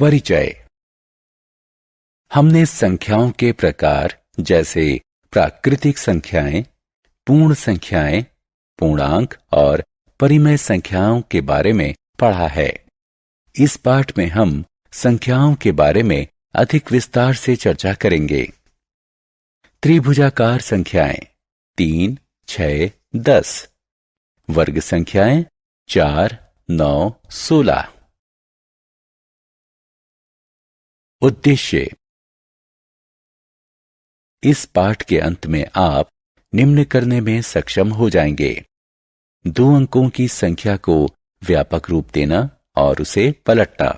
परिचय। हमने संख्याओं के प्रकार जैसे प्राकृतिक संख्याएं, पूर्ण संख्याएं, पूर्णांक और परिमेय संख्याओं के बारे में पढ़ा है। इस पाठ में हम संख्याओं के बारे में अधिक विस्तार से चर्चा करेंगे। त्रिभुजाकार संख्याएं 3, 6, 10, वर्ग संख्याएं 4, 9, 16। उद्देश्य। इस पाठ के अंत में आप निम्न करने में सक्षम हो जाएंगे: 2 अंकों की संख्या को व्यापक रूप देना और उसे पलटना।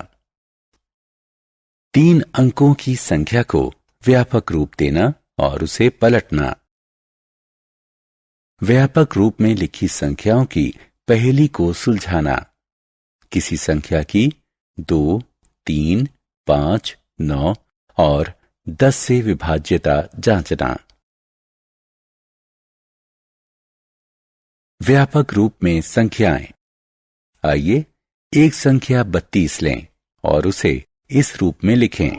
3 अंकों की संख्या को व्यापक रूप देना और उसे पलटना। व्यापक रूप में लिखी संख्याओं की पहेली को सुलझाना। किसी संख्या की 2, 3, 5, 9 और 10 से विभाज्यता जांचना। व्यापक रूप में संख्याएं। आइए एक संख्या 32 लें और उसे इस रूप में लिखें।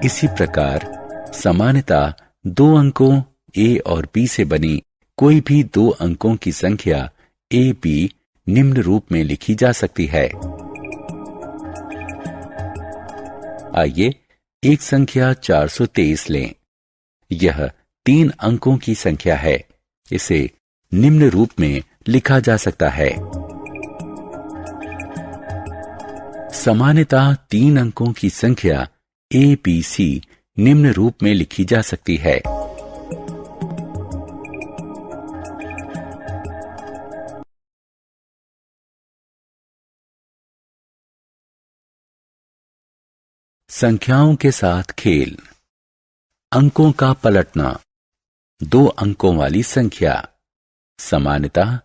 इसी प्रकार सामान्यतः 2 अंकों a और b से बनी कोई भी 2 अंकों की संख्या a b निम्न रूप में लिखी जा सकती है। आइए एक संख्या 423 लें। यह 3 अंकों की संख्या है। इसे निम्न रूप में लिखा जा सकता है। सामान्यतः 3 अंकों की संख्या a b c निम्न रूप में लिखी जा सकती है। संख्याओं के साथ खेल। अंकों का पलटना। 2 अंकों वाली संख्या। सामान्यतः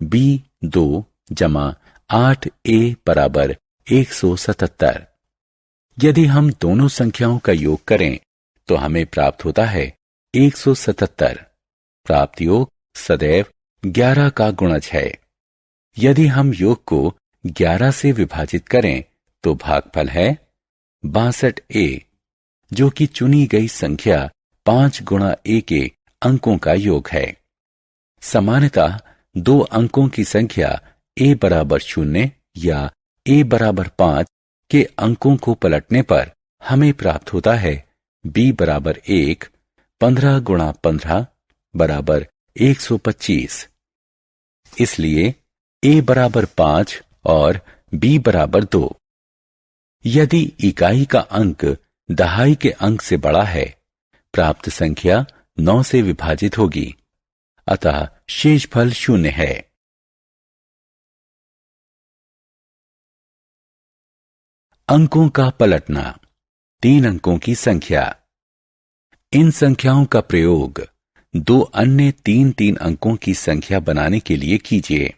b2 जमा 8a बराबर 177। यदि हम दोनों संख्याओं का योग करें तो हमें प्राप्त होता है 177। प्राप्त योग सदैव 11 का गुणज है। यदि हम योग को 11 से विभाजित करें तो भागफल है 62a, जो कि चुनी गई संख्या 5 गुणा a के अंकों का योग है। सामान्यतः 2 अंकों की संख्या a बराबर 0 या a बराबर 5 के अंकों को पलटने पर हमें प्राप्त होता है b बराबर 1, 15 गुणा 15 बराबर 125। इसलिए a बराबर 5 और b बराबर 2। यदि इकाई का अंक दहाई के अंक से बड़ा है, प्राप्त संख्या 9 से विभाजित होगी, अतः शेषफल 0 है। अंकों का पलटना। 3 अंकों की संख्या। इन संख्याओं का प्रयोग 2 अन्य 3 अंकों की संख्या बनाने के लिए कीजिए।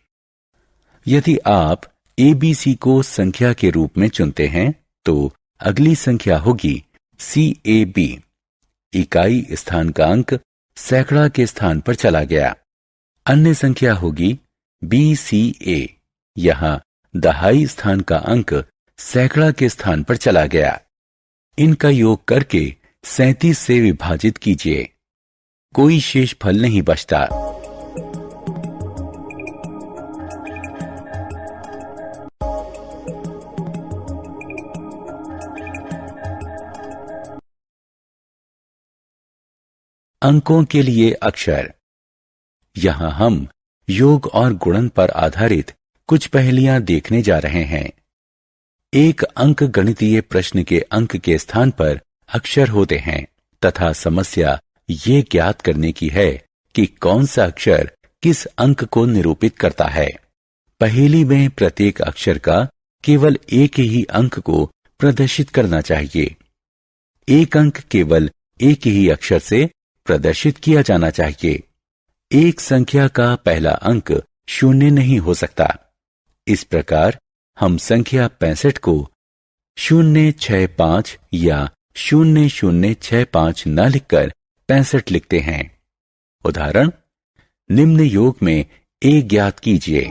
यदि आप ABC को संख्या के रूप में चुनते हैं तो अगली संख्या होगी CAB। इकाई स्थानांक सैकड़ा के स्थान पर चला गया। अन्य संख्या होगी BCA। यहां दहाई स्थान का अंक सैकड़ा के स्थान पर चला गया। इनका योग करके 37 से विभाजित कीजिए। कोई शेष फल नहीं बचता। अंकों के लिए अक्षर। यहां हम योग और गुणन पर आधारित कुछ पहेलियां देखने जा रहे हैं। एक अंक गणितीय प्रश्न के अंक के स्थान पर अक्षर होते हैं तथा समस्या ये ज्ञात करने की है कि कौन सा अक्षर किस अंक को निरूपित करता है। पहेली में प्रत्येक अक्षर का केवल एक ही अंक को प्रदर्शित करना चाहिए। एक अंक केवल एक ही अक्षर से प्रदर्शित किया जाना चाहिए। एक संख्या का पहला अंक 0 नहीं हो सकता। इस प्रकार हम संख्या 65 को 065 या 0065 न लिखकर 65 लिखते हैं। उदाहरण, निम्न योग में a ज्ञात कीजिए।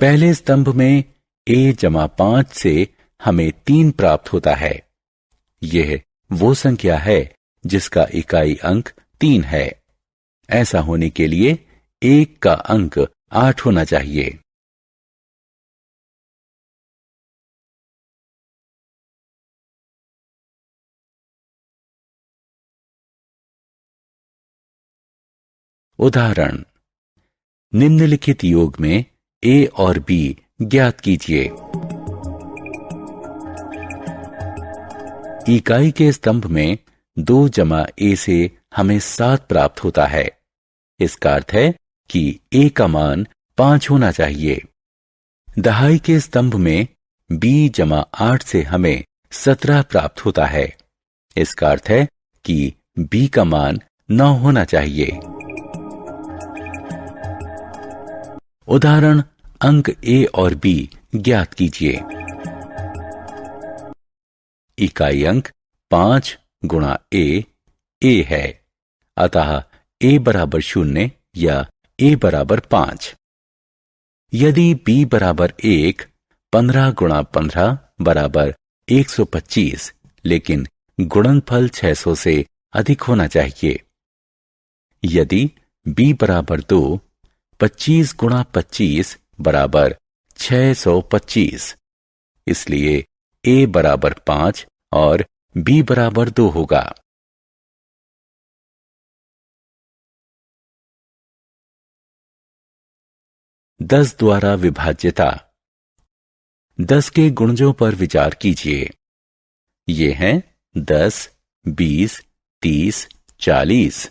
पहले स्तंभ में a-5 से हमें 3 प्राप्त होता है। यह वो संख्या है जिसका इकाई अंक 3 है। ऐसा होने के लिए 1 का अंक 8 होना चाहिए। उदाहरण, निम्नलिखित योग में a और b ज्ञात कीजिए। इकाई के स्तंभ में 2 जमा a से हमें 7 प्राप्त होता है। इसका अर्थ है कि a का मान 5 होना चाहिए। दहाई के स्तंभ में b जमा 8 से हमें 17 प्राप्त होता है। इसका अर्थ है कि b का मान 9 होना चाहिए। उदाहरण, अंक a और b ज्ञात कीजिए। इकाई अंक 5 गुणा a है, अतः a बराबर 0 या a बराबर 5। यदि b बराबर 1, 15 गुणा 15 बराबर 125, लेकिन गुणनफल 600 से अधिक होना चाहिए। यदि b बराबर 2, 25 गुणा 25 बराबर 625, इसलिए a बराबर 5 और b बराबर 2 होगा। दस द्वारा विभाज्यता। 10 के गुणजों पर विचार कीजिए। ये हैं 10, 20, 30, 40।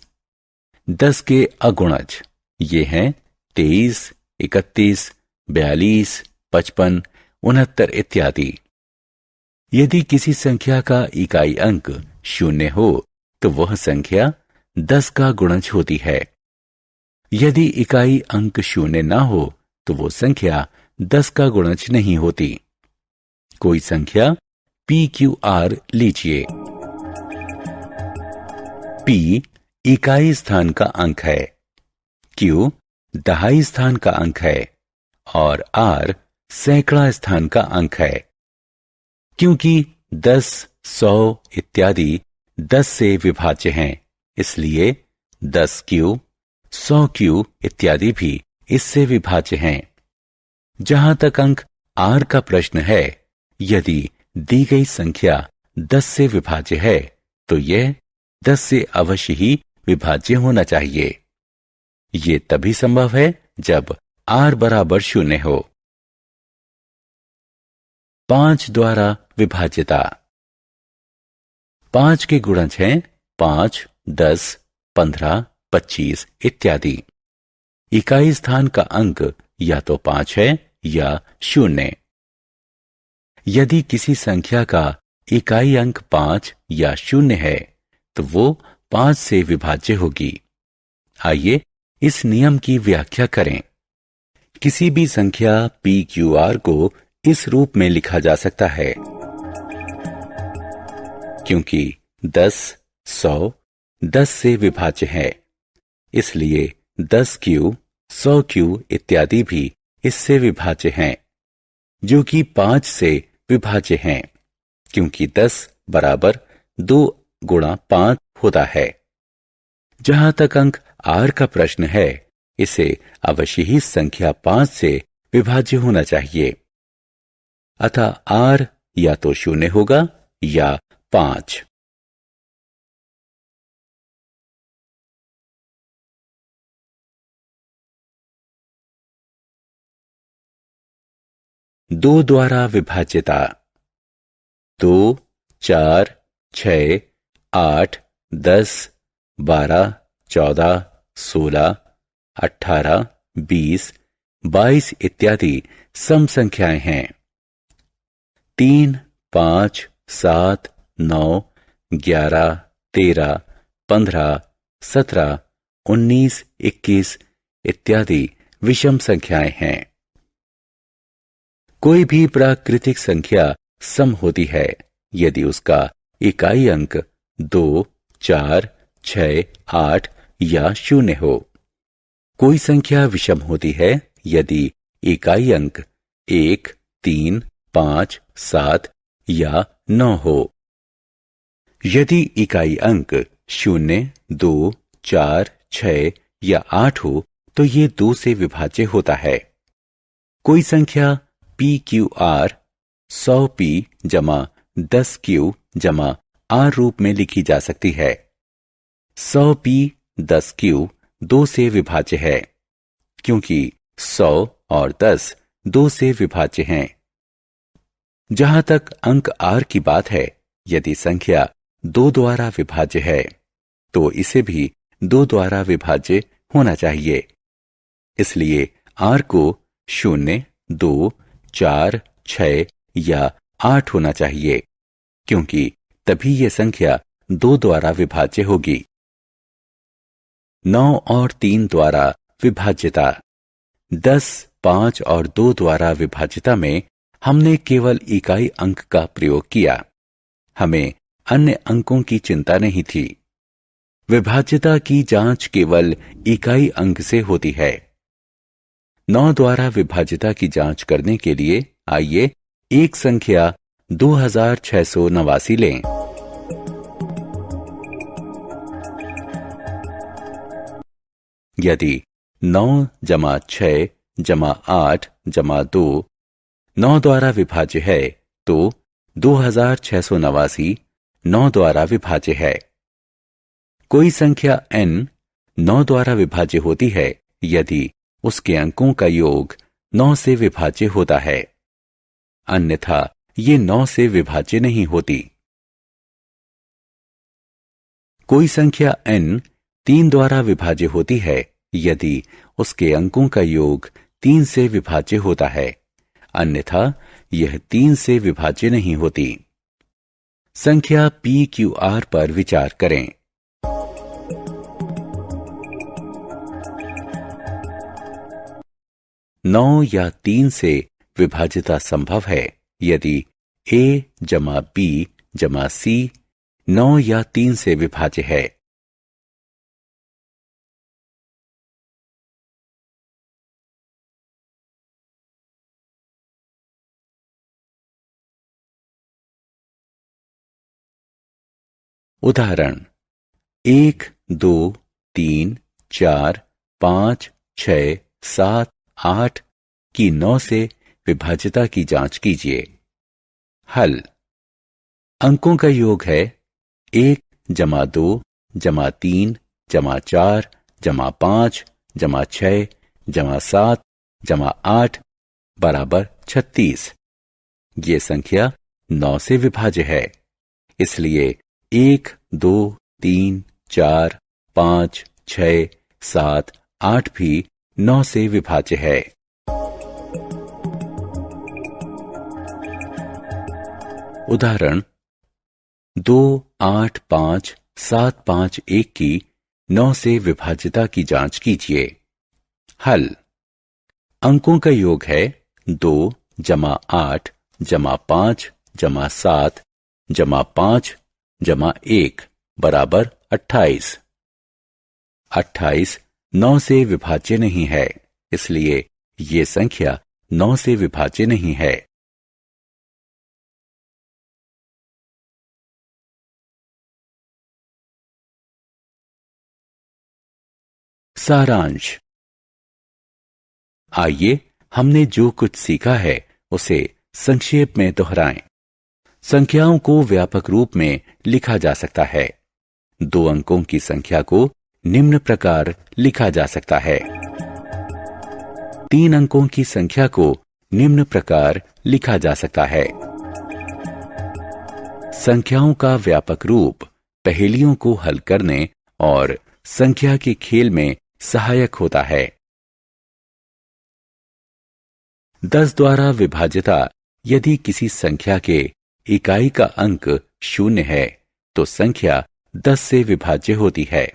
10 के अगुणज ये हैं 23, 31, 42, 55, 69 इत्यादि। यदि किसी संख्या का इकाई अंक 0 हो तो वह संख्या 10 का गुणज होती है। यदि इकाई अंक 0 ना हो तो वो संख्या 10 का गुणज नहीं होती। कोई संख्या PQR लीजिए। P इकाई स्थान का अंक है, Q दहाई स्थान का अंक है और R सैकड़ा स्थान का अंक है। क्योंकि 10, 100 इत्यादि 10 से विभाज्य हैं, इसलिए 10Q, 100Q इत्यादि भी इससे विभाज्य हैं। जहां तक अंक R का प्रश्न है, यदि दी गई संख्या 10 से विभाज्य है तो यह 10 से अवश्य ही विभाज्य होना चाहिए। ये तभी संभव है जब R बराबर 0 हो। 5 द्वारा विभाज्यता। 5 के गुणज हैं 5, 10, 15, 25 इत्यादि। इकाई स्थान का अंक या तो 5 है या 0। यदि किसी संख्या का इकाई अंक 5 या 0 है तो वो 5 से विभाज्य होगी। आइए इस नियम की व्याख्या करें। किसी भी संख्या PQR को इस रूप में लिखा जा सकता है। क्योंकि 10, 100 10 से विभाज्य है, इसलिए 10Q, 100Q इत्यादि भी इससे विभाज्य हैं, जो कि 5 से विभाज्य हैं, क्योंकि 10 बराबर 2 गुणा 5 होता है। जहां तक अंक R का प्रश्न है, इसे अवश्य ही संख्या 5 से विभाज्य होना चाहिए। अतः R या तो 0 होगा या 5। दो द्वारा विभाज्यता। 2, 4, 6, 8, 10, 12, 14, 16, 18, 20, 22 इत्यादि सम संख्याएं हैं। 3, 5, 7, 9, 11, 13, 15, 17, 19, 21 इत्यादि विषम संख्याएं हैं। कोई भी प्राकृतिक संख्या सम होती है यदि उसका इकाई अंक 2, 4, 6, 8 या 0 हो। कोई संख्या विषम होती है यदि इकाई अंक 1, 3, 5, 7 या 9 हो। यदि इकाई अंक 0, 2, 4, 6 या 8 हो तो ये 2 से विभाज्य होता है। कोई संख्या PQR 100P जमा 10Q जमा R रूप में लिखी जा सकती है। 100P 10Q 2 से विभाज्य है क्योंकि 100 और 10 2 से विभाज्य हैं। जहां तक अंक R की बात है, यदि संख्या 2 द्वारा विभाज्य है तो इसे भी 2 द्वारा विभाज्य होना चाहिए। इसलिए R को 0, 2, 4, 6 या 8 होना चाहिए क्योंकि तभी यह संख्या 2 द्वारा विभाज्य होगी। 9 और 3 द्वारा विभाज्यता। 10, 5 और 2 द्वारा विभाज्यता में हमने केवल इकाई अंक का प्रयोग किया। हमें अन्य अंकों की चिंता नहीं थी। विभाज्यता की जांच केवल इकाई अंक से होती है। 9 द्वारा विभाज्यता की जांच करने के लिए आइए एक संख्या 2689 लें। यदि 9 जमा 6 जमा 8 जमा 2 9 द्वारा विभाज्य है तो 2689 9 द्वारा विभाज्य है। कोई संख्या n 9 द्वारा विभाज्य होती है यदि उसके अंकों का योग 9 से विभाज्य होता है, अन्यथा ये 9 से विभाज्य नहीं होती। कोई संख्या n 3 द्वारा विभाज्य होती है यदि उसके अंकों का योग 3 से विभाज्य होता है, अन्यथा यह 3 से विभाज्य नहीं होती। संख्या PQR पर विचार करें। नौ या 3 से विभाज्यता संभव है यदि A जमा B जमा C 9 या 3 से विभाज्य है। उदाहरण 1, 2, 3, 4, 5, 6, 7, 8 की 9 से विभाज्यता की जांच कीजिए। हल। अंकों का योग है 1 जमा 2 जमा 3 जमा 4 जमा 5 जमा 6 जमा 7 जमा 8 बराबर 36। ये संख्या 9 से विभाज्य है, इसलिए 1, 2, 3, 4, 5, 6, 7, 8 भी 9 से विभाज्य है। उदाहरण 2, 8, 5, 7, 5, 1 की 9 से विभाज्यता की जांच कीजिए। हल। अंकों का योग है 2 जमा 8 जमा 5 जमा 7 जमा 5 जमा 1 बराबर 28। 28 9 से विभाज्य नहीं है, इसलिए ये संख्या 9 से विभाज्य नहीं है। सारांश। आइए हमने जो कुछ सीखा है उसे संक्षेप में दोहराएं। संख्याओं को व्यापक रूप में लिखा जा सकता है। 2 अंकों की संख्या को निम्न प्रकार लिखा जा सकता है। 3 अंकों की संख्या को निम्न प्रकार लिखा जा सकता है। संख्याओं का व्यापक रूप पहेलियों को हल करने और संख्या के खेल में सहायक होता है। 10 द्वारा विभाज्यता। यदि किसी संख्या के इकाई का अंक 0 है तो संख्या 10 से विभाज्य होती है।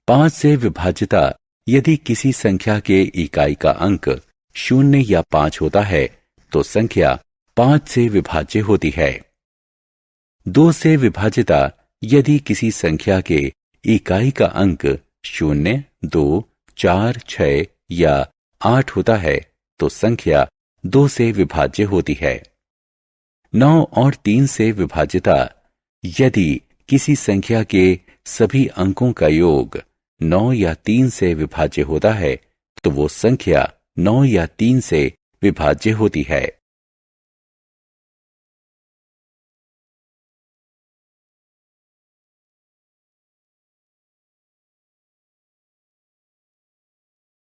5 से विभाज्यता। यदि किसी संख्या के इकाई का अंक 0 या 5 होता है तो संख्या 5 से विभाज्य होती है। 2 से विभाज्यता। यदि किसी संख्या के इकाई का अंक 0, 2, 4, 6 या 8 होता है तो संख्या 2 से विभाज्य होती है। 9 और 3 से विभाज्यता: यदि किसी संख्या के सभी अंकों का योग 9 या 3 से विभाज्य होता है तो वो संख्या 9 या 3 से विभाज्य होती है।